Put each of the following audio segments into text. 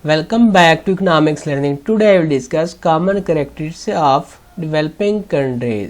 Welcome back to economics learning. Today I will discuss common characteristics of developing countries.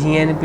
GNP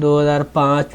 2005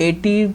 80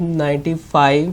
95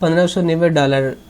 $1590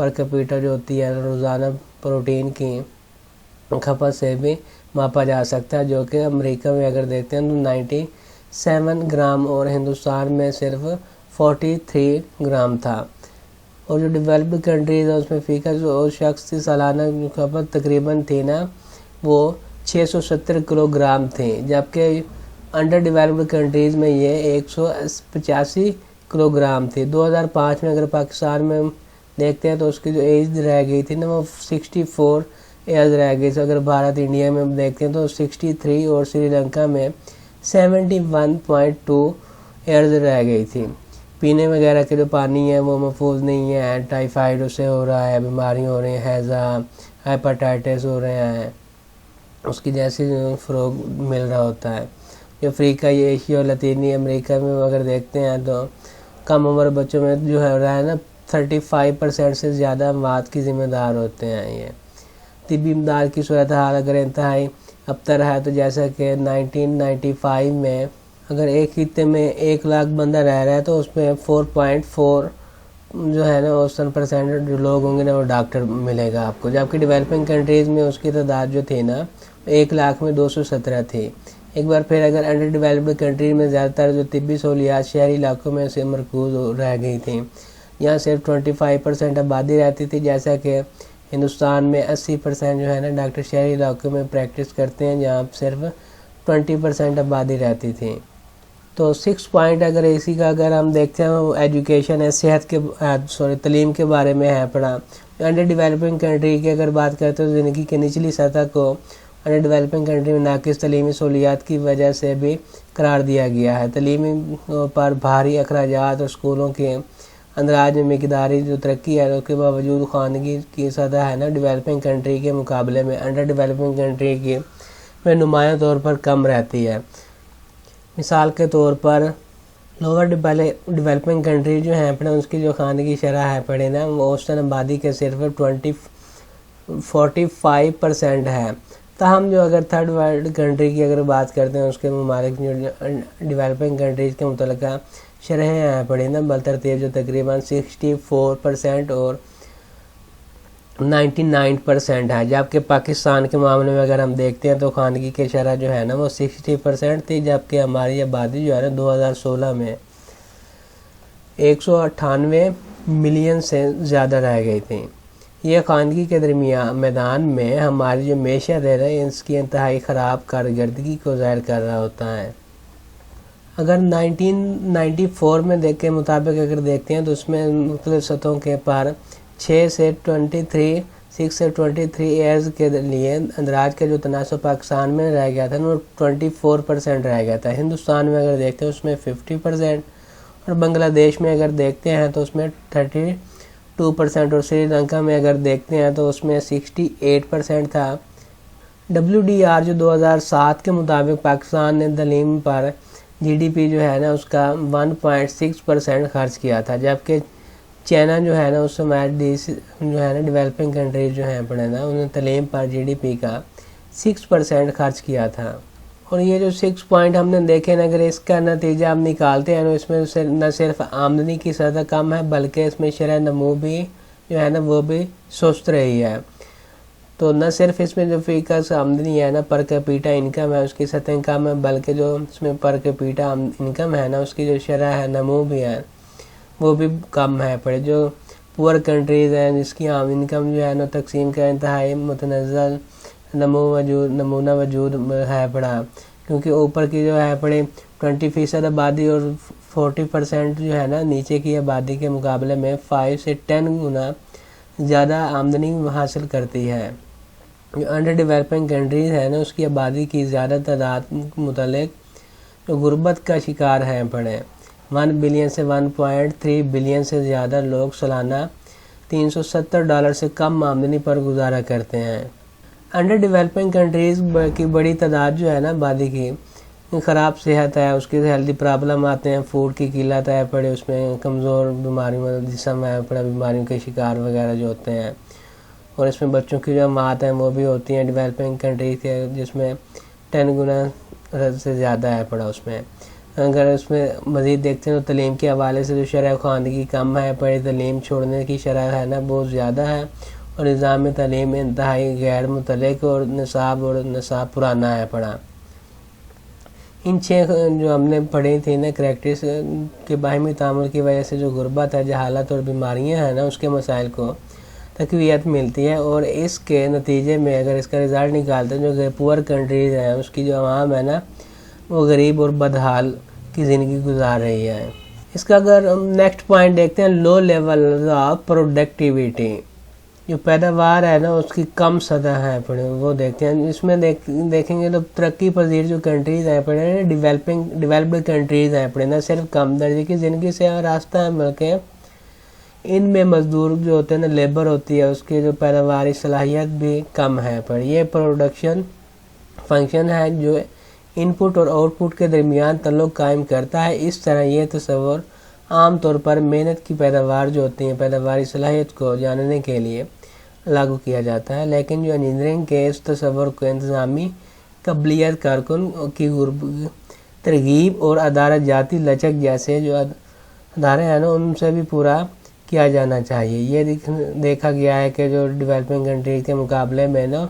per capita جو ہوتی ہے روزانہ protein کی کھپت سے بھی ماپا جا سکتا ہے، جو کہ امریکہ میں اگر دیکھتے ہیں تو 97 گرام اور ہندوستان میں صرف 43 گرام تھا۔ اور جو ڈیولپڈ کنٹریز ہے اس میں فیکا جو شخص کی سالانہ کھپت تقریباً تھی نا وہ 670 کلو گرام تھی، جبکہ انڈر ڈیولپڈ کنٹریز میں یہ 185 کلو گرام تھی۔ 2005 میں اگر پاکستان میں دیکھتے ہیں تو اس کی جو ایج رہ گئی تھی نا وہ 64 ایئرز رہ گئی تھی۔ اگر بھارت انڈیا میں دیکھتے ہیں تو 63 اور سری لنکا میں 71.2 ایئرز رہ گئی تھی۔ پینے وغیرہ کے جو پانی ہے وہ محفوظ نہیں ہے، ٹائیفائڈ اس سے ہو رہا ہے، بیماری ہو رہی ہیں، ہیضہ، ہیپاٹائٹس ہو رہے ہیں، اس کی جیسی فروغ مل رہا ہوتا ہے۔ جو افریقہ، یہ ایشیا اور لاطینی امریکہ میں اگر دیکھتے ہیں تو کم عمر بچوں میں جو ہے رہا ہے نا 35% سے زیادہ اموات کی ذمہ دار ہوتے ہیں۔ یہ طبی امداد کی صورتحال اگر انتہائی ابتر ہے تو جیسا کہ 1995 میں اگر ایک خطے میں 1 لاکھ بندہ رہ رہا ہے تو اس میں 4.4 جو ہے نا 80% جو لوگ ہوں گے نا وہ ڈاکٹر ملے گا آپ کو، جبکہ ڈیولپنگ کنٹریز میں اس کی تعداد جو تھی نا 1 لاکھ میں 217 تھی۔ ایک بار پھر اگر انڈر ڈیولپڈ کنٹری میں زیادہ تر جو طبی سہولیات شہری علاقوں میں سے مرکوز رہ گئی تھیں، یہاں صرف 25% آبادی رہتی تھی، جیسا کہ ہندوستان میں 80% جو ہے نا ڈاکٹر شہری علاقوں میں پریکٹس کرتے ہیں، جہاں صرف 20% آبادی رہتی تھی۔ تو 6 پوائنٹ اگر اسی کا اگر ہم دیکھتے ہیں وہ ایجوکیشن ہے، صحت کے تعلیم کے بارے میں ہے پڑھا۔ انڈر ڈیولپنگ کنٹری کی اگر بات کرتے ہیں تو زندگی کی نچلی سطح کو انڈر ڈیولپنگ کنٹری میں ناقص تعلیمی سہولیات کی وجہ سے بھی قرار دیا گیا ہے۔ تعلیمی پر بھاری اخراجات اور اسکولوں کے اندراج میں مقداری جو ترقی ہے اس کے باوجود خواندگی کی سطح ہے نا ڈیولپنگ کنٹری کے مقابلے میں انڈر ڈیولپنگ کنٹری کی میں نمایاں طور پر کم رہتی ہے۔ مثال کے طور پر لوور ڈیولپنگ کنٹری جو ہیں اپنے اس کی جو خواندگی شرح ہے پڑھے نا وہ اوسطاً آبادی کے صرف 45% ہے، تاہم جو اگر تھرڈ ورلڈ کنٹری کی اگر بات کرتے ہیں اس کے ممالک جو ڈیولپنگ کنٹریز کے متعلقہ شرح ہیں پڑھے نا بالترتیب جو تقریباً 64% اور 99% ہے، جبکہ پاکستان کے معاملے میں اگر ہم دیکھتے ہیں تو خواندگی کی شرح جو ہے نا وہ 60% تھی، جبکہ ہماری آبادی جو ہے نا 2016 میں 198 ملین سے زیادہ رہ گئی تھی۔ یہ خواندگی کے درمیان میدان میں ہماری جو معیشت ہے نا اس کی انتہائی خراب کارکردگی کو ظاہر کر رہا ہوتا ہے۔ اگر 1994 میں کے مطابق اگر دیکھتے ہیں تو اس میں مختلف سطحوں کے پر 6 سے 23 ایئرز کے لیے اندراج کا جو تناسب پاکستان میں رہ گیا تھا وہ 24% رہ گیا تھا۔ ہندوستان میں اگر دیکھتے ہیں اس میں 50% اور بنگلہ دیش میں اگر دیکھتے ہیں تو اس میں 32% اور سری لنکا میں اگر دیکھتے ہیں تو اس میں 68% تھا۔ WDR جو 2007 کے مطابق پاکستان نے تعلیم پر GDP جو ہے نا اس کا 1.6% خرچ کیا تھا، جبکہ چائنا جو ہے نا اس میں جو ہے نا ڈیولپنگ کنٹریز جو ہیں پڑھے نا انہوں نے تعلیم پر GDP کا 6% خرچ کیا تھا۔ اور یہ جو 6 پوائنٹ ہم نے دیکھے نا اگر اس کا نتیجہ ہم نکالتے ہیں تو اس میں نہ صرف آمدنی کی سطح کم ہے بلکہ اس میں شرح نمو بھی جو ہے نا وہ بھی سست رہی ہے۔ تو نہ صرف اس میں جو فیکس آمدنی ہے نا پر کیپیٹا انکم ہے اس کی سطح کم ہے، بلکہ جو اس میں پر کیپیٹا انکم ہے نا اس کی جو شرح ہے نمو بھی ہے وہ بھی کم ہے پڑے۔ جو پور کنٹریز ہیں جس کی عام انکم جو ہے نا تقسیم کا انتہائی متنزل نمونہ وجود ہے پڑا، کیونکہ اوپر کی جو ہے پڑے 20% آبادی اور 40% جو ہے نا نیچے کی آبادی کے مقابلے میں 5 سے 10 گنا زیادہ آمدنی حاصل کرتی ہے۔ جو انڈر ڈیولپنگ کنٹریز ہے نا اس کی آبادی کی زیادہ تعداد متعلق جو غربت کا شکار ہیں پڑے، 1 بلین سے 1.3 بلین سے زیادہ لوگ سالانہ $370 سے کم آمدنی پر گزارا کرتے ہیں۔ انڈر ڈیولپنگ کنٹریز کی بڑی تعداد جو ہے نا آبادی کی خراب صحت ہے، اس کی ہیلتھی پرابلم آتے ہیں، فوڈ کی قلت ہے پڑے، اس میں کمزور بیماریوں جسم ہے پڑا، بیماریوں کے شکار وغیرہ جو ہوتے ہیں، اور اس میں بچوں کی جو اموات ہیں وہ بھی ہوتی ہیں ڈیولپنگ کنٹریز کے جس میں 10 گنا سے زیادہ ہے پڑا۔ اس میں اگر اس میں مزید دیکھتے ہیں تو تعلیم کے حوالے سے جو شرح خواندگی کم ہے، پڑھی تعلیم چھوڑنے کی شرح ہے نا بہت زیادہ ہے، اور نظام تعلیم انتہائی غیر متعلق اور نصاب پرانا ہے پڑھا۔ ان 6 جو ہم نے پڑھی تھی نا کریکٹرز کے باہمی تعامل کی وجہ سے جو غربت ہے، جہالت اور بیماریاں ہیں نا، اس کے مسائل کو تقویت ملتی ہے، اور اس کے نتیجے میں اگر اس کا رزلٹ نکالتے ہیں جو پور کنٹریز ہیں اس کی جو عوام ہے نا وہ غریب اور بدحال کی زندگی گزار رہی ہے۔ اس کا اگر ہم نیکسٹ پوائنٹ دیکھتے ہیں لو لیول آف پروڈکٹیویٹی، جو پیداوار ہے نا اس کی کم سطح ہے پڑھے وہ دیکھتے ہیں۔ اس میں دیکھیں گے تو ترقی پذیر جو کنٹریز ہیں پڑھے ڈیولپڈ کنٹریز ہیں پڑھے نہ صرف کم درجے کی زندگی سے راستہ ہے بلکہ ان میں مزدور جو ہوتے ہیں نا لیبر ہوتی ہے اس کی جو پیداواری صلاحیت بھی کم ہے پر یہ پروڈکشن فنکشن ہے جو ان پٹ اور آؤٹ پٹ کے درمیان تعلق قائم کرتا ہے۔ اس طرح یہ تصور عام طور پر محنت کی پیداوار جو ہوتی ہیں پیداواری صلاحیت کو جاننے کے لیے لاگو کیا جاتا ہے، لیکن جو انجینئرنگ کے اس تصور کو انتظامی قابلیت کارکن کی ترغیب اور ادارہ جاتی لچک جیسے جو ادارے ہیں نا ان سے بھی پورا کیا جانا چاہیے۔ یہ دیکھا گیا ہے کہ جو ڈیولپنگ کنٹریز کے مقابلے میں نا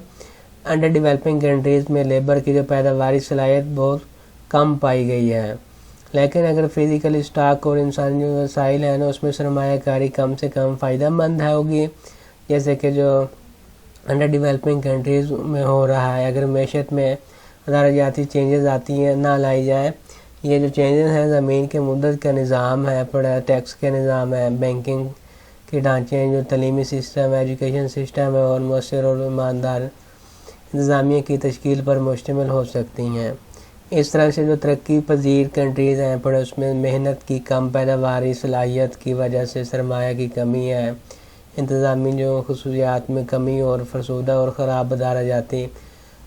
انڈر ڈیولپنگ کنٹریز میں لیبر کی جو پیداواری صلاحیت بہت کم پائی گئی ہے، لیکن اگر فزیکل اسٹاک اور انسانی جو وسائل ہیں نا اس میں سرمایہ کاری کم سے کم فائدہ مند ہے ہوگی، جیسے کہ جو انڈر ڈیولپنگ کنٹریز میں ہو رہا ہے۔ اگر معیشت میں ادارہ جاتی چینجز آتی ہیں نہ لائی جائے، یہ جو چینجز ہیں زمین کے مدت کا نظام ہے، پڑا ٹیکس کے نظام ہے، بینکنگ کے ڈھانچے ہیں، جو تعلیمی سسٹم ہے، ایجوکیشن سسٹم ہے، اور مؤثر اور ایماندار انتظامیہ کی تشکیل پر مشتمل ہو سکتی ہیں۔ اس طرح سے جو ترقی پذیر کنٹریز ہیں پڑے اس میں محنت کی کم پیداواری صلاحیت کی وجہ سے سرمایہ کی کمی ہے، انتظامی جو خصوصیات میں کمی اور فرسودہ اور خراب ادارہ جاتی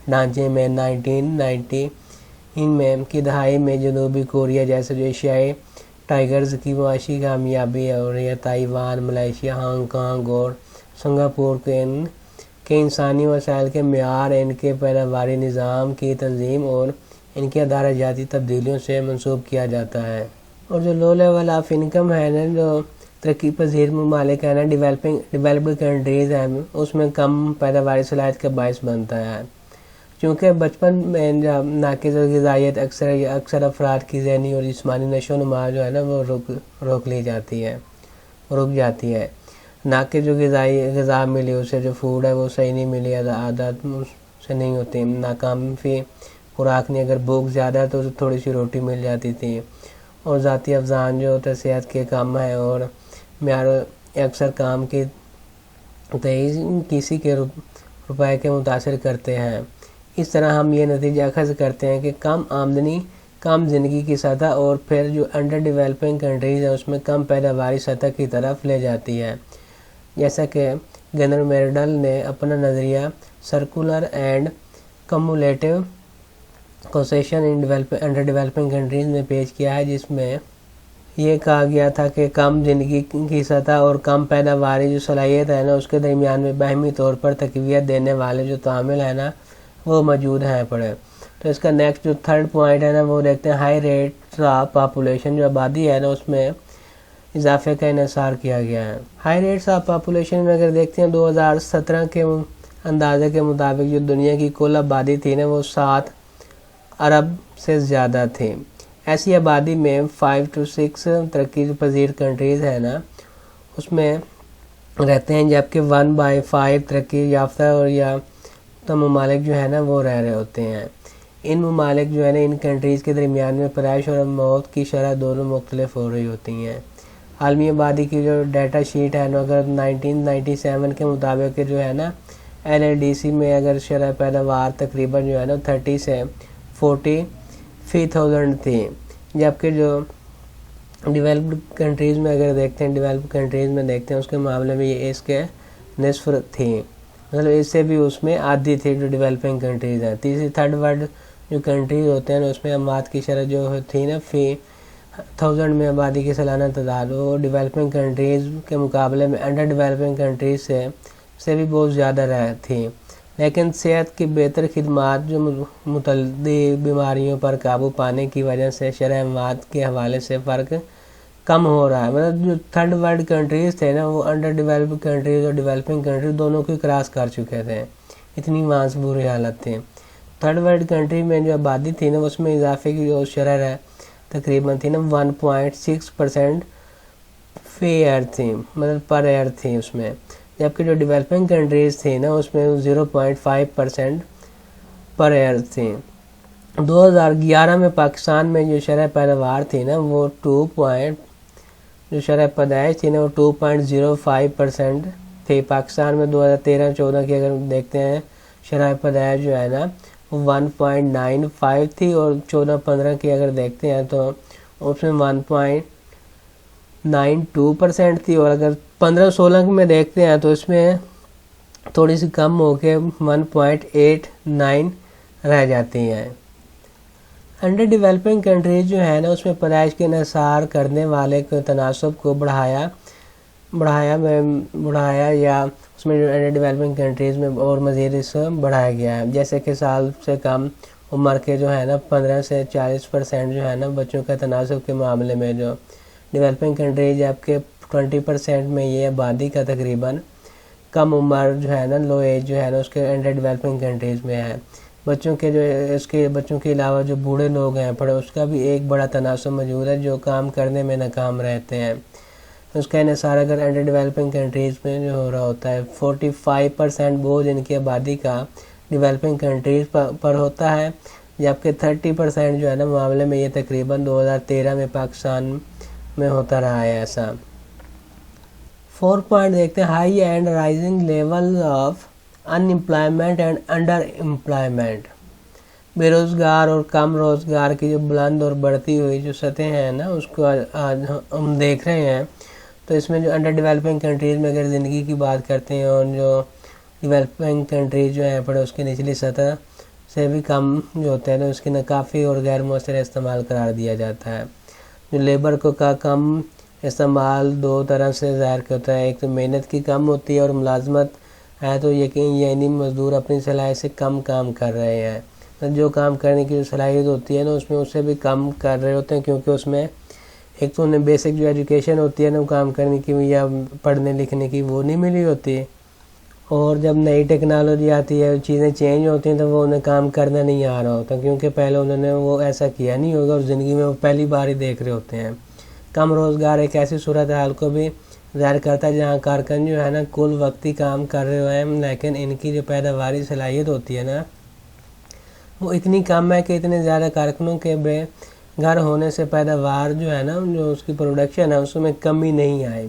ڈھانچے میں 1990 کی دہائی میں جنوبی کوریا جیسے جو ایشیائی ٹائیگرز کی معاشی کامیابی ہے، اور یہ تائیوان، ملائیشیا، ہانگ کانگ اور سنگاپور کے انسانی وسائل کے معیار، ان کے پیداواری نظام کی تنظیم اور ان کے ادارہ جاتی تبدیلیوں سے منسوب کیا جاتا ہے۔ اور جو لو لیول آف انکم ہے نا جو ترقی پذیر ممالک ہے نا ڈیولپڈ کنٹریز ہیں اس میں کم پیداواری صلاحیت کا باعث بنتا ہے، چونکہ بچپن میں ناقص غذائیت اکثر افراد کی ذہنی اور جسمانی نشو و نما جو ہے نا وہ رک جاتی ہے۔ ناقص جو غذا ملی اسے جو فوڈ ہے وہ صحیح نہیں ملی، عادت سے نہیں ہوتی، ناکافی خوراک نہیں، اگر بھوک زیادہ ہے تو اسے تھوڑی سی روٹی مل جاتی تھی، اور ذاتی افزان جو ہوتا ہے صحت کے کم ہے، اور معیار اکثر کام کی کسی کے روپے کے متاثر کرتے ہیں۔ اس طرح ہم یہ نتیجہ اخذ کرتے ہیں کہ کم آمدنی کم زندگی کی سطح اور پھر جو انڈر ڈیولپنگ کنٹریز ہیں اس میں کم پیداواری سطح کی طرف لے جاتی ہے، جیسا کہ گنر میرڈل نے اپنا نظریہ circular and cumulative causation under developing countries میں پیش کیا ہے، جس میں یہ کہا گیا تھا کہ کم زندگی کی سطح اور کم پیداواری جو صلاحیت ہے نا اس کے درمیان میں باہمی طور پر تقویت دینے والے جو تعامل ہے نا وہ موجود ہیں پڑے۔ تو اس کا نیکسٹ جو تھرڈ پوائنٹ ہے نا وہ دیکھتے ہیں ہائی ریٹ آف پاپولیشن، جو آبادی ہے نا اس میں اضافے کا انحصار کیا گیا ہے۔ ہائی ریٹس آف پاپولیشن میں اگر دیکھتے ہیں 2017 کے اندازے کے مطابق جو دنیا کی کل آبادی تھی نا وہ 7 ارب سے زیادہ تھی۔ ایسی آبادی میں 5 to 6 ترقی پذیر کنٹریز ہے نا اس میں رہتے ہیں، جبکہ 1/5 ترقی یافتہ اور یا تو ممالک جو ہے نا وہ رہ رہے ہوتے ہیں۔ ان ممالک جو ہے نا ان کنٹریز کے درمیان میں پیدائش اور موت کی شرح دونوں مختلف ہو رہی ہوتی ہیں۔ عالمی آبادی کی جو ڈیٹا شیٹ ہے نا اگر 1997 کے مطابق جو ہے نا LLDC میں اگر شرح پیداوار تقریباً جو ہے نا 30 سے 40 فی 1000 تھی، جبکہ جو ڈیولپڈ کنٹریز میں اگر دیکھتے ہیں اس کے معاملے میں یہ اس کے نصف تھی، مطلب اس سے بھی اس میں آدھی تھی جو ڈیولپنگ کنٹریز ہیں۔ تیسری تھرڈ ورلڈ جو کنٹریز ہوتے ہیں اس میں اموات کی شرح جو تھی نا فی 1000 میں آبادی کی سالانہ تعداد وہ ڈیولپنگ کنٹریز کے مقابلے میں انڈر ڈیولپنگ کنٹریز سے بھی بہت زیادہ تھی۔ لیکن صحت کی بہتر خدمات جو متعدی بیماریوں پر قابو پانے کی وجہ سے شرح اموات کے حوالے سے فرق کم ہو رہا ہے. مطلب جو تھرڈ ورلڈ کنٹریز تھے نا، وہ انڈر ڈیولپڈ کنٹریز اور ڈیولپنگ کنٹریز دونوں کو کراس کر چکے تھے، اتنی وہاں سے بری حالت تھی. تھرڈ ورلڈ کنٹری میں جو آبادی تھی نا، اس میں اضافے کی جو شرح ہے تقریباً تھی نا 1.6% فی ایئر تھی، مطلب پر ایئر تھی اس میں، جبکہ جو ڈیولپنگ کنٹریز تھی نا اس میں 0.5% پر ایئر تھی. 2011 میں پاکستان میں جو شرح پیداوار تھی نا وہ جو شرح پیدائش تھی نا وہ 2.05% تھی. پاکستان میں 2013-14 کی اگر دیکھتے ہیں شرح پیدائش جو ہے نا وہ 1.95 تھی، اور 14-15 کی اگر دیکھتے ہیں تو اس میں 1.92% تھی، اور اگر 15-16 میں دیکھتے ہیں تو اس میں تھوڑی سی کم ہو کے 1.89 رہ جاتی ہیں. انڈر ڈیولپنگ کنٹریز جو ہے نا اس میں پیدائش کے انحصار کرنے والے کے تناسب کو بڑھایا یا اس میں جو انڈر ڈیولپنگ کنٹریز میں اور مزید اس کو بڑھایا گیا ہے. جیسے کہ سال سے کم عمر کے جو ہے نا 15 سے 40% جو ہے نا بچوں کا تناسب کے معاملے میں جو ڈیولپنگ کنٹریز، جبکہ 20% میں یہ آبادی کا تقریباً کم عمر جو ہے نا لو ایج جو ہے نا اس کے انڈر ڈیولپنگ کنٹریز میں ہے. بچوں کے علاوہ جو بوڑھے لوگ ہیں پڑے اس کا بھی ایک بڑا تناسب موجود ہے جو کام کرنے میں ناکام رہتے ہیں. اس کا انحصار اگر انڈر ڈیولپنگ کنٹریز میں جو ہو رہا ہوتا ہے 45% بوجھ ان کی آبادی کا ڈیولپنگ کنٹریز پر ہوتا ہے، جبکہ 30% جو ہے نا معاملے میں یہ تقریباً 2013 میں پاکستان میں ہوتا رہا ہے ایسا. 4 پوائنٹ دیکھتے ہیں، high and rising level of in employment and under employment. بے روزگار اور کم روزگار کی جو بلند اور بڑھتی ہوئی جو سطح ہیں نا اس کو آج ہم دیکھ رہے ہیں. تو اس میں جو انڈر ڈیولپنگ کنٹریز میں اگر زندگی کی بات کرتے ہیں اور جو ڈیولپنگ کنٹریز جو ہیں پڑے اس کی نچلی سطح سے بھی کم جو ہوتا ہے نا اس کی ناکافی اور غیر مؤثر استعمال قرار دیا جاتا ہے. جو لیبر کو کا کم استعمال دو طرح سے ظاہر ہوتا ہے، ایک تو محنت کی کم ہوتی ہے اور ملازمت ہے تو یعنی مزدور اپنی صلاحیت سے کم کام کر رہے ہیں. جو کام کرنے کی جو صلاحیت ہوتی ہے نا اس میں اس سے بھی کم کر رہے ہوتے ہیں، کیونکہ اس میں ایک تو انہیں بیسک جو ایجوکیشن ہوتی ہے نا کام کرنے کی یا پڑھنے لکھنے کی وہ نہیں ملی ہوتی، اور جب نئی ٹیکنالوجی آتی ہے چیزیں چینج ہوتی ہیں تو وہ انہیں کام کرنا نہیں آ رہا ہوتا، کیونکہ پہلے انہوں نے وہ ایسا کیا نہیں ہوگا اور زندگی میں وہ پہلی بار ہی دیکھ رہے ہوتے ہیں. کم روزگار ایک ایسی صورتحال کو بھی ظاہر کرتا ہے جہاں کارکن جو ہے نا کل وقتی کام کر رہے ہوئے ہیں، لیکن ان کی جو پیداواری صلاحیت ہوتی ہے نا وہ اتنی کم ہے کہ اتنے زیادہ کارکنوں کے بے گھر ہونے سے پیداوار جو ہے نا جو اس کی پروڈکشن ہے اس میں کمی نہیں آئی.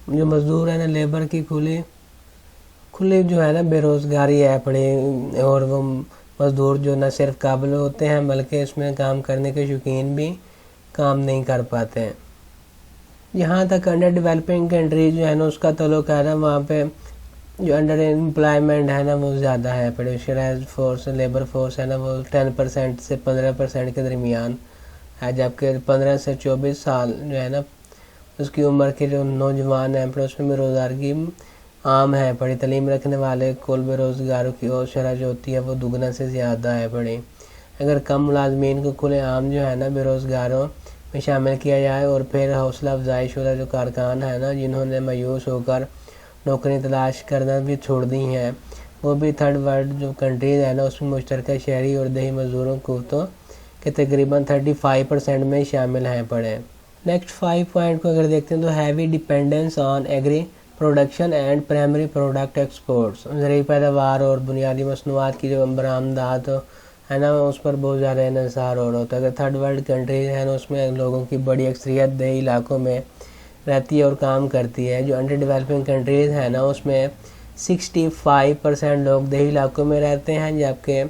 جو مزدور ہے نا لیبر کی کھلی جو ہے نا بے روزگاری ہے پڑی، اور وہ مزدور جو نہ صرف قابل ہوتے ہیں بلکہ اس میں کام کرنے کے شوقین بھی کام نہیں کر پاتے ہیں. جہاں تک انڈر ڈیولپنگ کنٹریز جو ہے نا اس کا تعلق ہے نا وہاں پہ جو انڈر امپلائمنٹ ہے نا وہ زیادہ ہے پڑے. شرح لیبر فورس ہے نا وہ 10% سے 15% کے درمیان ہے، جبکہ 15 سے 24 سال جو ہے نا اس کی عمر کے جو نوجوان ہیں پڑے اس میں بے روزگاری عام ہے پڑی. تعلیم رکھنے والے کل بے روزگاروں کی اور شرح جو ہوتی ہے وہ دگنا سے زیادہ ہے پڑی. اگر کم ملازمین کو کھلے عام جو ہے نا بے روزگاروں میں شامل کیا جائے اور پھر حوصلہ افزائی شدہ جو کارکن ہیں نا جنہوں نے مایوس ہو کر نوکری تلاش کرنا بھی چھوڑ دی ہیں، وہ بھی تھرڈ ورلڈ جو کنٹریز ہے نا اس میں مشترکہ شہری اور دیہی مزدوروں قوتوں کے تقریباً 35% میں شامل ہیں پڑے. نیکسٹ 5 پوائنٹ کو اگر دیکھتے ہیں تو heavy dependence on agri production and primary product exports. زرعی پیداوار اور بنیادی مصنوعات کی جو برآمدات ہے نا اس پر بہت زیادہ انحصار ہو رہا ہوتا ہے. اگر تھرڈ ورلڈ کنٹریز ہے نا اس میں لوگوں کی بڑی اکثریت دیہی علاقوں میں رہتی ہے اور کام کرتی ہے. جو انڈر ڈیولپنگ کنٹریز ہیں نا اس میں 65% لوگ دیہی علاقوں میں رہتے ہیں، جبکہ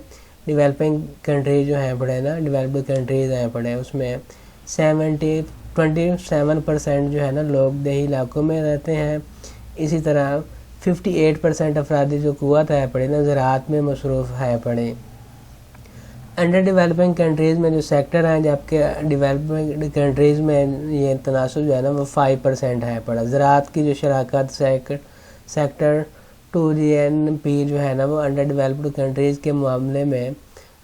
ڈیولپنگ کنٹریز جو ہیں پڑے نا ڈیولپڈ کنٹریز ہیں پڑے اس میں 27% جو ہے نا لوگ دیہی علاقوں میں رہتے ہیں. اسی طرح 58% افرادی جو قوت ہے پڑے نا زراعت میں مصروف ہے پڑے. انڈر ڈیولپنگ کنٹریز میں جو سیکٹر ہیں جبکہ ڈیولپنگ کنٹریز میں یہ تناسب جو ہے نا وہ 5% ہے پڑا. زراعت کی جو شراکت سیکٹر 2GNP جو ہے نا وہ انڈر ڈیولپڈ کنٹریز کے معاملے میں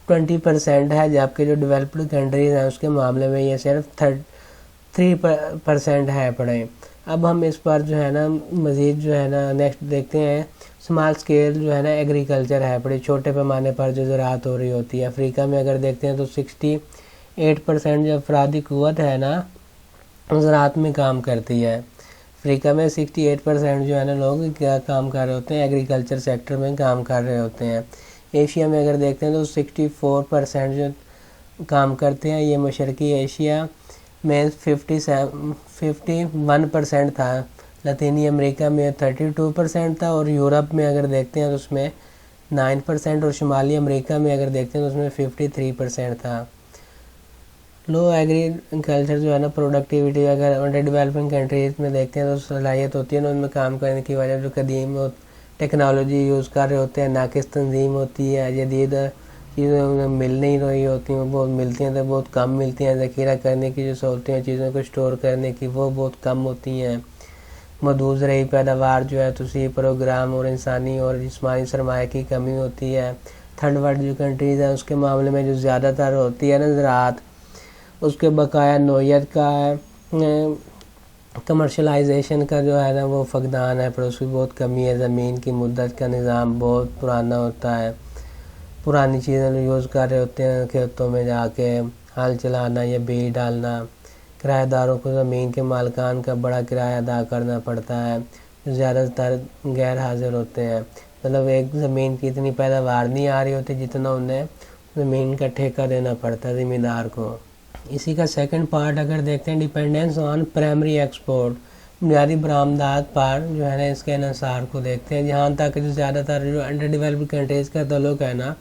20% ہے، جبکہ جو ڈیولپڈ کنٹریز ہیں اس کے معاملے میں یہ صرف 3% ہے پڑھیں۔ اب ہم اس پر جو ہے نا مزید جو ہے نا نیکسٹ دیکھتے ہیں، اسمال اسکیل جو ہے نا ایگریکلچر ہے پڑھیں، چھوٹے پیمانے پر جو زراعت ہو رہی ہوتی ہے۔ افریقہ میں اگر دیکھتے ہیں تو 68% جو افرادی قوت ہے نا زراعت میں کام کرتی ہے۔ افریقہ میں 68% جو ہے نا لوگ کیا کام کر رہے ہوتے ہیں، ایگریکلچر سیکٹر میں کام کر رہے ہوتے ہیں۔ ایشیا میں اگر دیکھتے ہیں تو 64% جو کام کرتے ہیں، یہ مشرقی ایشیا میں 51% تھا، لاطینی امریکہ میں 32% تھا، اور یورپ میں اگر دیکھتے ہیں تو اس میں 9%، اور شمالی امریکہ میں اگر دیکھتے ہیں تو اس میں 53% تھا۔ لو ایگریکلچر جو ہے نا پروڈکٹیوٹی اگر انڈر ڈیولپنگ کنٹریز میں دیکھتے ہیں تو صلاحیت ہوتی ہے نا ان میں کام کرنے کی وجہ جو قدیم ٹیکنالوجی یوز کر رہے ہوتے ہیں، ناقص تنظیم ہوتی ہے، جدید چیزیں مل نہیں رہی ہوتی ہیں، بہت ملتی ہیں تو بہت کم ملتی ہیں، ذخیرہ کرنے کی جو سہولتیں ہیں چیزوں کو اسٹور کرنے کی وہ بہت کم ہوتی ہیں، محدود زرعی پیداوار جو ہے توسیع پروگرام اور انسانی اور جسمانی سرمایہ کی کمی ہوتی ہے۔ تھرڈ ورلڈ جو کنٹریز ہیں اس کے معاملے میں جو زیادہ تر ہوتی ہے نا زراعت، اس کے بقایا نوعیت کا کمرشلائزیشن کا جو ہے نا وہ فقدان ہے، پر اس کی بہت کمی ہے۔ زمین کی مدت کا نظام بہت پرانا ہوتا ہے، پرانی چیزیں یوز کر رہے ہوتے ہیں، کھیتوں میں جا کے ہل چلانا یا بیج ڈالنا، کرایہ داروں کو زمین کے مالکان کا بڑا کرایہ ادا کرنا پڑتا ہے، جو زیادہ تر غیر حاضر ہوتے ہیں، مطلب ایک زمین کی اتنی پیداوار نہیں آ رہی ہوتی جتنا انہیں زمین کا ٹھیکہ دینا پڑتا ہے ذمہ دار کو۔ اسی کا سیکنڈ پارٹ اگر دیکھتے ہیں ڈیپینڈنس آن پرائمری ایکسپورٹ، بنیادی برآمدات پر جو ہے نا اس کے انحصار کو دیکھتے ہیں، جہاں تک جو زیادہ تر جو انڈر ڈیولپڈ کنٹریز کا تعلق ہے نا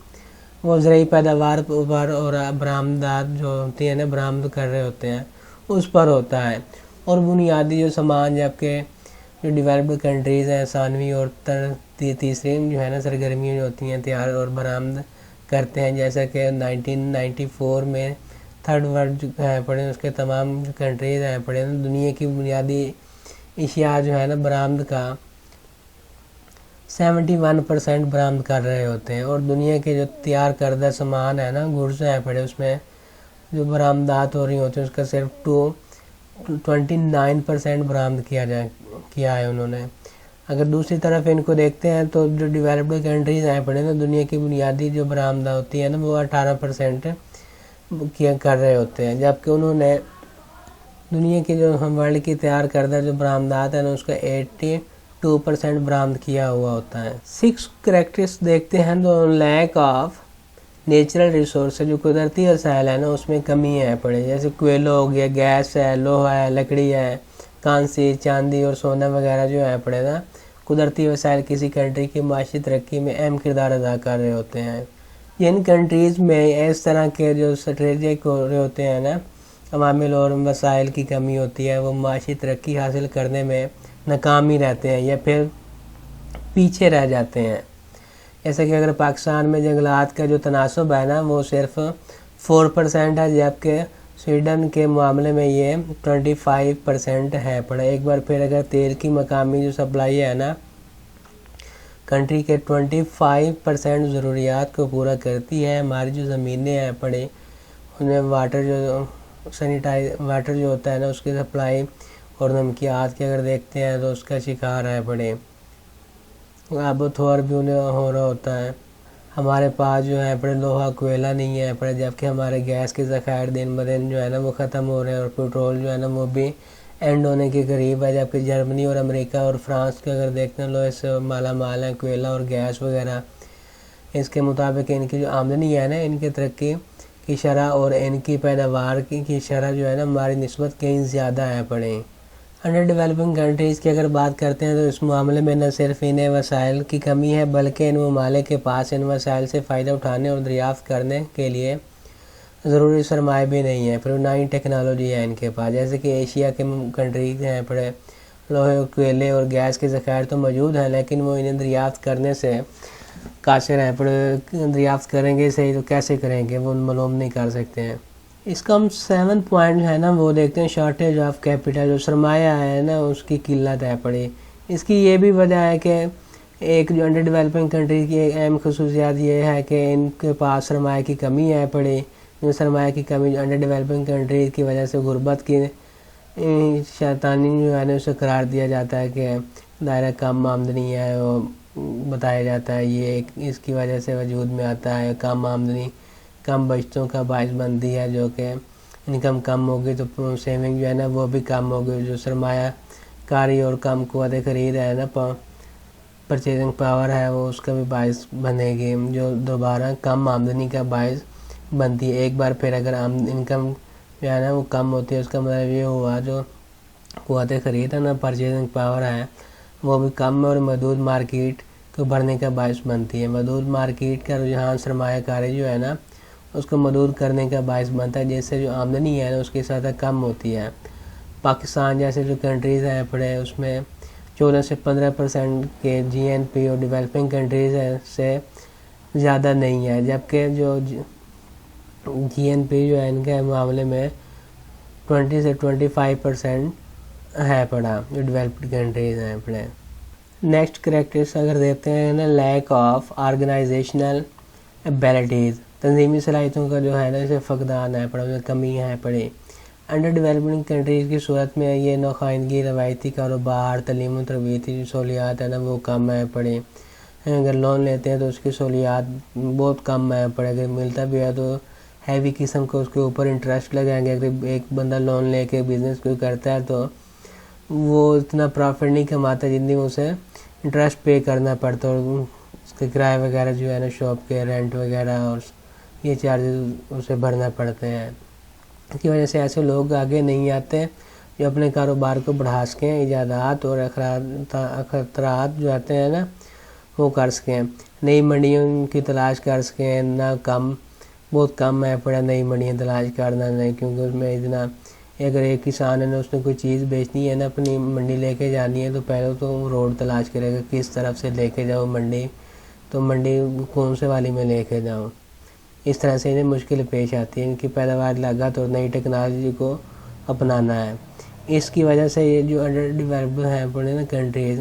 وہ زرعی پیداوار پر اور برآمدات جو ہوتی ہیں نا برآمد کر رہے ہوتے ہیں اس پر ہوتا ہے، اور بنیادی جو سامان جبکہ جو ڈیولپڈ کنٹریز ہیں ثانوی اور تیسری جو ہے نا سرگرمیاں جو ہوتی ہیں تیار اور برآمد کرتے ہیں، جیسا کہ 1994 میں تھرڈ ورلڈ جو ہے پڑے اس کے تمام جو کنٹریز ہیں پڑے دنیا کی بنیادی اشیاء جو ہے نا برآمد کا 71% برآمد کر رہے ہوتے ہیں، اور دنیا کے جو تیار کردہ سامان ہے نا گڈز ہیں پڑے اس میں جو برآمدات ہو رہی ہوتی ہیں اس کا صرف 29% برآمد کیا ہے انہوں نے۔ اگر دوسری طرف ان کو دیکھتے ہیں تو جو ڈیولپڈ کنٹریز ہیں پڑے نا دنیا کی بنیادی جو برآمدات ہوتی ہیں نا وہ 18% کر رہے ہوتے ہیں، جبکہ انہوں نے دنیا کی جو ورلڈ کی تیار کردہ جو برآمدات ہیں نا اس کا 82% برآمد کیا ہوا ہوتا ہے۔ 6 کریکٹرس دیکھتے ہیں تو لیک آف نیچرل ریسورس جو قدرتی وسائل ہیں نا اس میں کمی ہے پڑے، جیسے کوئلہ ہو گیا، گیس ہے، لوہا ہے، لکڑی ہے، کانسی، چاندی اور سونا وغیرہ جو ہے پڑے نا قدرتی وسائل کسی کنٹری کی معاشی ترقی میں اہم کردار ادا کر رہے ہوتے ہیں۔ جن کنٹریز میں اس طرح کے جو اسٹریٹجک ہو رہے ہوتے ہیں نا عوامل اور وسائل کی کمی ہوتی ہے وہ معاشی ترقی حاصل کرنے میں ناکام ہی رہتے ہیں یا پھر پیچھے رہ جاتے ہیں۔ جیسا کہ اگر پاکستان میں جنگلات کا جو تناسب ہے نا وہ صرف 4% ہے، جبکہ سویڈن کے معاملے میں یہ 25% ہے پڑا۔ ایک بار پھر اگر تیل کی مقامی جو سپلائی ہے نا کنٹری کے 25% ضروریات کو پورا کرتی ہے، ہماری جو زمینیں ہیں پڑے انہیں واٹر جو ہوتا ہے نا اس کی سپلائی اور نمکیات کے اگر دیکھتے ہیں تو اس کا شکار ہے پڑے، آب و تھور بھی انہیں ہو رہا ہوتا ہے۔ ہمارے پاس جو ہے پڑے لوہا کوئلہ نہیں ہے پڑے، جبکہ ہمارے گیس کے ذخائر دن بدن جو ہے نا وہ ختم ہو رہے ہیں، اور پیٹرول جو ہے نا وہ بھی اینڈ ہونے کے قریب ہے، جبکہ جرمنی اور امریکہ اور فرانس کے اگر دیکھتے ہیں لوہے سے مالا مال ہیں، کوئلہ اور گیس وغیرہ، اس کے مطابق ان کی جو آمدنی ہے نا ان کی ترقی کی شرح اور ان کی پیداوار کی شرح جو ہے نا ہماری نسبت کہیں زیادہ ہے پڑے۔ انڈر ڈیولپنگ کنٹریز کی اگر بات کرتے ہیں تو اس معاملے میں نہ صرف انہیں وسائل کی کمی ہے بلکہ ان ممالک کے پاس ان وسائل سے فائدہ اٹھانے اور دریافت کرنے کے لیے ضروری سرمایہ بھی نہیں ہے، پھر نہ ہی ٹیکنالوجی ہے ان کے پاس۔ جیسے کہ ایشیا کے کنٹریز ہیں پڑے لوہے کوئلے اور گیس کے ذخائر تو موجود ہیں لیکن وہ انہیں دریافت کرنے سے قاصر ہیں پڑے، دریافت کریں گے صحیح تو کیسے کریں گے، وہ معلوم نہیں کر سکتے ہیں۔ اس کا ہم 7 پوائنٹ ہے نا وہ دیکھتے ہیں شارٹیج آف کیپٹل، جو سرمایہ ہے نا اس کی قلت ہے پڑی۔ اس کی یہ بھی وجہ ہے کہ ایک جو انڈر ڈیولپنگ کنٹری کی ایک اہم خصوصیات یہ ہے کہ ان کے پاس سرمایہ کی کمی ہے پڑی. جو سرمایہ کی کمی جو انڈر ڈیولپنگ کنٹریز کی وجہ سے غربت کی شیطانی جو ہے نا اسے قرار دیا جاتا ہے کہ دائرہ کم آمدنی ہے، وہ بتایا جاتا ہے. یہ اس کی وجہ سے وجود میں آتا ہے. کم آمدنی کم بچتوں کا باعث بنتی ہے، جو کہ انکم کم ہوگی تو سیونگ جو ہے نا وہ بھی کم ہوگی. جو سرمایہ کاری اور کم قوت خرید ہے نا پرچیزنگ پاور ہے وہ اس کا بھی باعث بنے گی، جو دوبارہ کم آمدنی کا باعث بنتی ہے. ایک بار پھر اگر انکم جو ہے نا وہ کم ہوتی ہے اس کا مطلب یہ ہوا جو قوت خرید ہے نا پرچیزنگ پاور ہے وہ بھی کم اور محدود مارکیٹ کو بڑھنے کا باعث بنتی ہے. محدود مارکیٹ کا رجحان سرمایہ کاری جو ہے نا اس کو محدود کرنے کا باعث بنتا ہے، جس سے جو آمدنی ہے نا اس کی سطح کم ہوتی ہے. پاکستان جیسے جو کنٹریز ہیں پڑے اس میں 14 سے 15% کے جی این پی اور ڈیولپنگ کنٹریز سے زیادہ نہیں ہے، جبکہ جو جی این پی جو ہے ان کے معاملے میں 20 سے 25% ہے پڑا جو ڈیولپڈ کنٹریز ہیں پڑے. نیکسٹ کریکٹرس اگر دیکھتے ہیں نا لیک آف آرگنائزیشنل ایبیلٹیز، تنظیمی صلاحیتوں کا جو ہے نا اسے فقدان ہے پڑا، کمی ہے پڑی. انڈر ڈیولپنگ کنٹریز کی صورت میں یہ نخواندگی روایتی کاروبار تعلیم و تربیتی جو سہولیات ہے نا وہ کم ہے پڑی. اگر لون لیتے ہیں تو اس کی سہولیات بہت کم ہے پڑے. اگر ملتا بھی ہے تو ہیوی قسم کو اس کے اوپر انٹرسٹ لگائیں گے. اگر ایک بندہ لون لے کے بزنس کوئی کرتا ہے تو وہ اتنا پروفٹ نہیں کماتا جتنی اسے انٹرسٹ پے کرنا پڑتا، اور اس کے کرائے وغیرہ جو ہے نا شاپ کے رینٹ وغیرہ اور یہ چارجز اسے بھرنا پڑتے ہیں. اس کی وجہ سے ایسے لوگ آگے نہیں آتے جو اپنے کاروبار کو بڑھا سکیں، ایجادات اور اختراعات جو آتے ہیں نا وہ کر سکیں، نئی منڈیوں کی تلاش کر سکیں. نہ بہت کم ہے پڑا نئی منڈیاں تلاش کرنا نہیں، کیونکہ اس میں اتنا اگر ایک کسان ہے نا اس نے کوئی چیز بیچنی ہے نا اپنی منڈی لے کے جانی ہے تو پہلے تو روڈ تلاش کرے گا کس طرف سے لے کے جاؤ منڈی، تو منڈی کون سے والی میں لے کے جاؤں. اس طرح سے انہیں مشکل پیش آتی ہے. ان کی پیداوار لاگت اور نئی ٹیکنالوجی کو اپنانا ہے. اس کی وجہ سے یہ جو انڈر ڈیولپڈ ہیں پڑے نا کنٹریز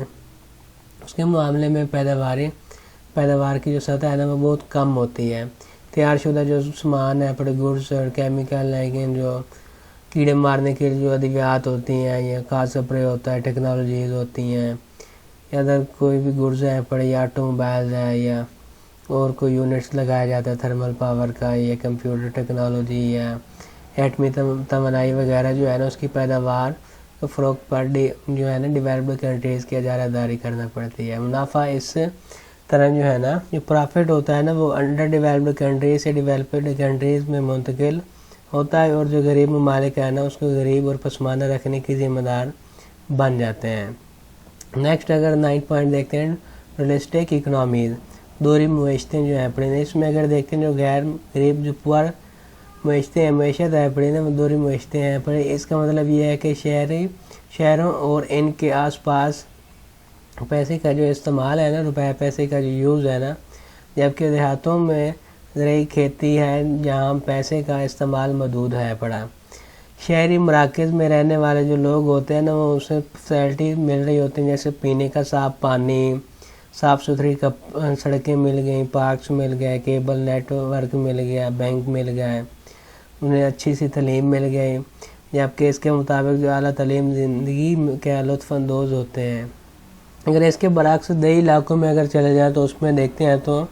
اس کے معاملے میں پیداوار کی جو سطح ہے نا وہ بہت کم ہوتی ہے. تیار شدہ جو سامان ہے پڑے گڈس اور کیمیکل لیکن جو کیڑے مارنے کے جو ادویات ہوتی ہیں یا خاص سپرے ہوتا ہے، ٹیکنالوجیز ہوتی ہیں، یا اگر کوئی بھی گڈز ہیں پڑے یا آٹو موبائلز ہے یا اور کوئی یونٹس لگایا جاتا ہے تھرمل پاور کا یا کمپیوٹر ٹیکنالوجی یا ایٹمی توانائی وغیرہ جو ہے نا اس کی پیداوار کو فروخت پر جو ہے نا ڈیولپڈ کنٹریز کی اجارہ داری کرنا پڑتی ہے. منافع اس طرح جو ہے نا جو پرافٹ ہوتا ہے نا وہ انڈر ڈیولپڈ کنٹریز سے ڈیولپڈ کنٹریز میں منتقل ہوتا ہے، اور جو غریب ممالک ہے نا اس کو غریب اور پسماندہ رکھنے کی ذمہ دار بن جاتے ہیں. نیکسٹ اگر 9 پوائنٹ دیکھتے ہیں ریئلسٹک اکنامیز، دوہری معیشتیں جو ہیں پڑے. اس میں اگر دیکھتے ہیں جو غیر غریب جو پور معیشتیں ہیں معیشت ہے پڑے نا وہ دوہری معیشتیں ہیں پڑے. اس کا مطلب یہ ہے کہ شہروں اور ان کے آس پاس پیسے کا جو استعمال ہے نا روپے پیسے کا جو یوز ہے نا، جبکہ دیہاتوں میں زرعی کھیتی ہے جہاں پیسے کا استعمال محدود ہے پڑا. شہری مراکز میں رہنے والے جو لوگ ہوتے ہیں نا وہ اسے فیسلٹی مل رہی ہوتی ہیں، جیسے پینے کا صاف پانی، صاف ستھری سڑکیں مل گئیں، پارکس مل گئے، کیبل نیٹ ورک مل گیا، بینک مل گئے، انہیں اچھی سی تعلیم مل گئی، جبکہ اس کے مطابق جو اعلیٰ تعلیم زندگی کے لطف اندوز ہوتے ہیں. اگر اس کے برعکس دیہی علاقوں میں اگر چلے جائیں تو اس میں دیکھتے ہیں تو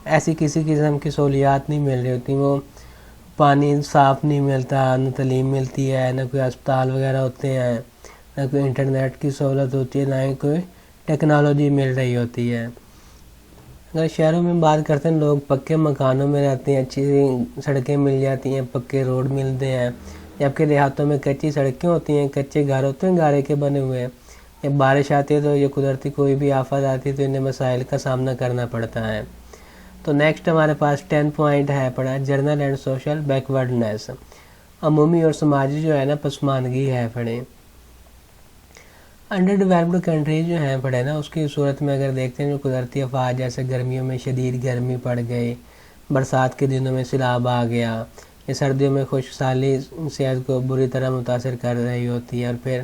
ایسی کسی قسم کی سہولیات نہیں مل رہی ہوتی. وہ پانی صاف نہیں ملتا، نہ تعلیم ملتی ہے، نہ کوئی اسپتال وغیرہ ہوتے ہیں، نہ کوئی انٹرنیٹ کی سہولت ہوتی ہے، نہ ہی کوئی ٹیکنالوجی مل رہی ہوتی ہے. اگر شہروں میں بات کرتے ہیں لوگ پکے مکانوں میں رہتے ہیں، اچھی سڑکیں مل جاتی ہیں، پکے روڈ ملتے ہیں، جبکہ دیہاتوں میں کچی سڑکیں ہوتی ہیں، کچے گھر ہوتے ہیں گارے کے بنے ہوئے. جب بارش آتی ہے تو یہ قدرتی کوئی بھی آفت آتی ہے تو انہیں مسائل کا سامنا کرنا پڑتا ہے. تو نیکسٹ ہمارے پاس 10 پوائنٹ ہے پڑا جرنل اینڈ سوشل بیکورڈنیس، عمومی اور سماجی جو ہے نا پسماندگی ہے پڑے. انڈر ڈیولپڈ کنٹریز جو ہیں پڑے نا اس کی صورت میں اگر دیکھتے ہیں جو قدرتی آفات جیسے گرمیوں میں شدید گرمی پڑ گئی، برسات کے دنوں میں سیلاب آ گیا، یا سردیوں میں خشک سالی صحت کو بری طرح متاثر کر رہی ہوتی ہے، اور پھر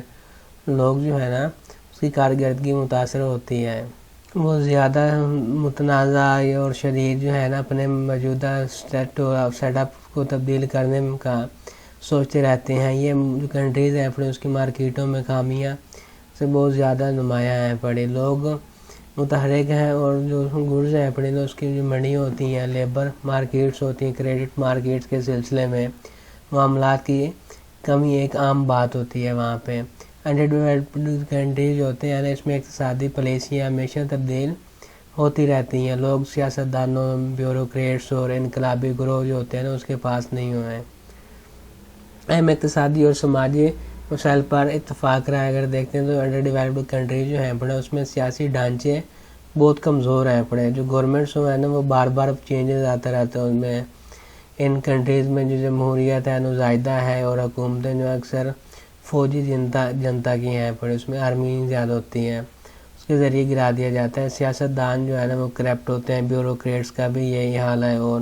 لوگ جو ہے نا اس کی کارکردگی متاثر ہوتی ہے. وہ زیادہ متنازع اور شدید جو ہے نا اپنے موجودہ سیٹ اپ کو تبدیل کرنے کا سوچتے رہتے ہیں. یہ جو کنٹریز ہیں پڑے اس کی مارکیٹوں میں خامیاں سے بہت زیادہ نمایاں ہیں پڑے. لوگ متحرک ہیں اور جو گڈز ہیں پڑے اس کی جو منڈی ہوتی ہیں، لیبر مارکیٹس ہوتی ہیں، کریڈٹ مارکیٹس کے سلسلے میں معاملات کی کمی ایک عام بات ہوتی ہے وہاں پہ. انڈر ڈیولپڈ کنٹریز جو ہوتے ہیں اس میں اقتصادی پالیسیاں ہمیشہ تبدیل ہوتی رہتی ہیں. لوگ سیاستدانوں، بیوروکریٹس اور انقلابی گروہ جو ہوتے ہیں نا اس کے پاس نہیں ہوئے ہیں. اہم اقتصادی اور سماجی مسائل پر اتفاق رہا. اگر دیکھتے ہیں تو انڈر ڈیولپڈ کنٹریز جو ہیں پڑے اس میں سیاسی ڈھانچے بہت کمزور ہیں پڑے. جو گورنمنٹس ہیں نا وہ بار بار چینجز آتے رہتے ہیں ان میں. ان کنٹریز میں جو جمہوریت ہے نزائیدہ ہے اور حکومتیں جو اکثر فوجی جنتا کی ہیں پڑے. اس میں آرمی زیادہ ہوتی ہیں، اس کے ذریعے گرا دیا جاتا ہے. سیاستدان جو ہے نا وہ کرپٹ ہوتے ہیں. بیوروکریٹس کا بھی یہی حال ہے اور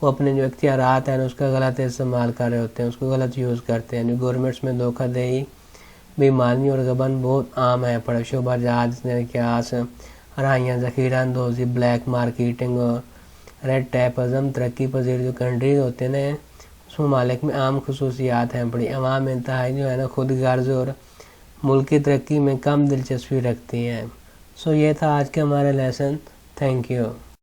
وہ اپنے جو اختیارات ہیں اس کا غلط استعمال کر رہے ہوتے ہیں، اس کو غلط یوز کرتے ہیں. جو گورنمنٹس میں دھوکہ دہی، بےایمانی اور غبن بہت عام ہے پڑے. شعبہ جات قیاس، رائیاں، ذخیرہ اندوزی، بلیک مارکیٹنگ اور ریڈ ٹیپ ازم ترقی پذیر جو کنٹریز ہوتے ہیں نا اس ممالک میں عام خصوصیات ہیں بڑی. عوام انتہائی جو ہے نا خود غرض اور ملکی ترقی میں کم دلچسپی رکھتی ہیں. سو یہ تھا آج کا ہمارا لیسن. Thank you.